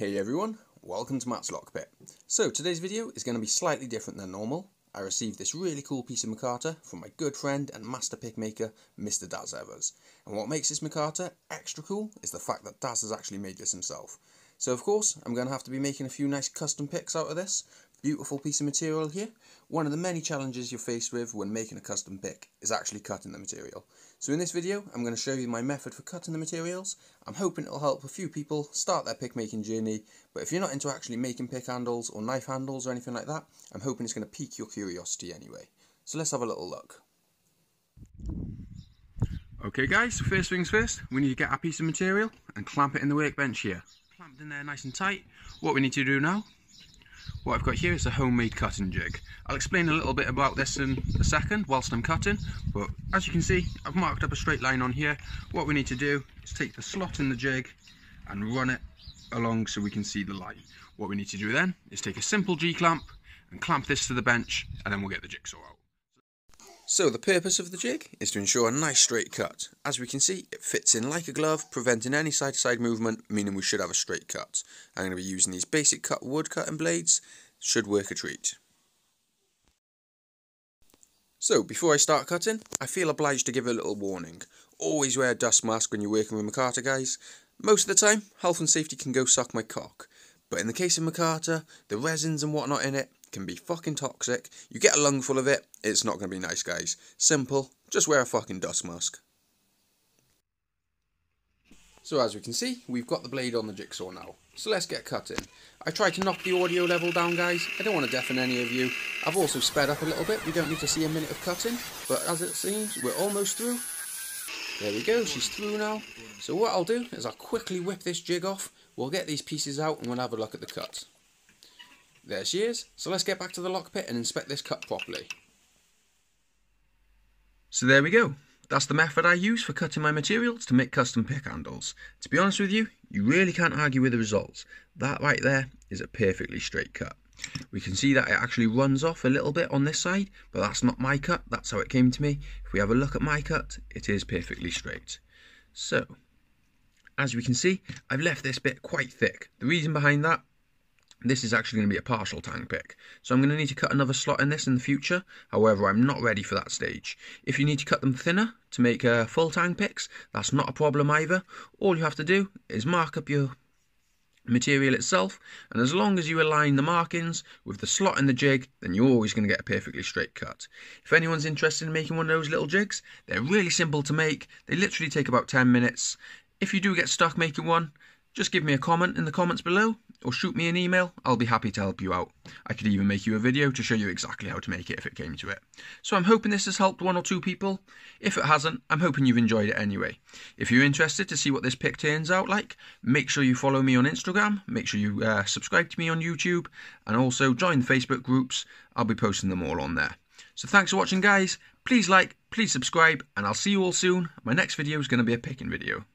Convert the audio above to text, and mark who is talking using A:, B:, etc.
A: Hey everyone, welcome to Matt's Lockpit. So today's video is going to be slightly different than normal. I received this really cool piece of micarta from my good friend and master pick maker, Mr. Daz Evers. And what makes this micarta extra cool is the fact that Daz has actually made this himself. So of course, I'm going to have to be making a few nice custom picks out of this. Beautiful piece of material here. One of the many challenges you're faced with when making a custom pick is actually cutting the material. So in this video, I'm going to show you my method for cutting the materials. I'm hoping it'll help a few people start their pick making journey, but if you're not into actually making pick handles or knife handles or anything like that, I'm hoping it's going to pique your curiosity anyway. So let's have a little look. Okay guys, so first things first, we need to get our piece of material and clamp it in the workbench here. Clamped in there nice and tight. What we need to do now, what I've got here is a homemade cutting jig. I'll explain a little bit about this in a second whilst I'm cutting, but as you can see, I've marked up a straight line on here. What we need to do is take the slot in the jig and run it along so we can see the line. What we need to do then is take a simple G-clamp and clamp this to the bench, and then we'll get the jigsaw out. So the purpose of the jig is to ensure a nice straight cut. As we can see, it fits in like a glove, preventing any side-to-side movement, meaning we should have a straight cut. I'm going to be using these basic cut wood cutting blades. Should work a treat. So before I start cutting, I feel obliged to give a little warning. Always wear a dust mask when you're working with micarta, guys. Most of the time, health and safety can go suck my cock. But in the case of micarta, the resins and whatnot in it can be fucking toxic. You get a lungful of it, it's not going to be nice, guys. Simple, just wear a fucking dust mask. So as we can see, we've got the blade on the jigsaw now. So let's get cutting. I tried to knock the audio level down, guys. I don't want to deafen any of you. I've also sped up a little bit. We don't need to see a minute of cutting. But as it seems, we're almost through. There we go, she's through now. So what I'll do is I'll quickly whip this jig off. We'll get these pieces out and we'll have a look at the cut. There she is. So let's get back to the lockpit and inspect this cut properly. So there we go. That's the method I use for cutting my materials to make custom pick handles. To be honest with you, you really can't argue with the results. That right there is a perfectly straight cut. We can see that it actually runs off a little bit on this side, but that's not my cut, that's how it came to me. If we have a look at my cut, it is perfectly straight. So, as we can see, I've left this bit quite thick. The reason behind that, this is actually going to be a partial tang pick. So I'm going to need to cut another slot in this in the future. However, I'm not ready for that stage. If you need to cut them thinner to make full tang picks, that's not a problem either. All you have to do is mark up your material itself, and as long as you align the markings with the slot in the jig, then you're always going to get a perfectly straight cut. If anyone's interested in making one of those little jigs, they're really simple to make. They literally take about 10 minutes. If you do get stuck making one, just give me a comment in the comments below or shoot me an email. I'll be happy to help you out. I could even make you a video to show you exactly how to make it if it came to it. So I'm hoping this has helped one or two people. If it hasn't, I'm hoping you've enjoyed it anyway. If you're interested to see what this pick turns out like, make sure you follow me on Instagram, make sure you subscribe to me on YouTube, and also join the Facebook groups. I'll be posting them all on there. So thanks for watching, guys. Please like, please subscribe, and I'll see you all soon. My next video is going to be a picking video.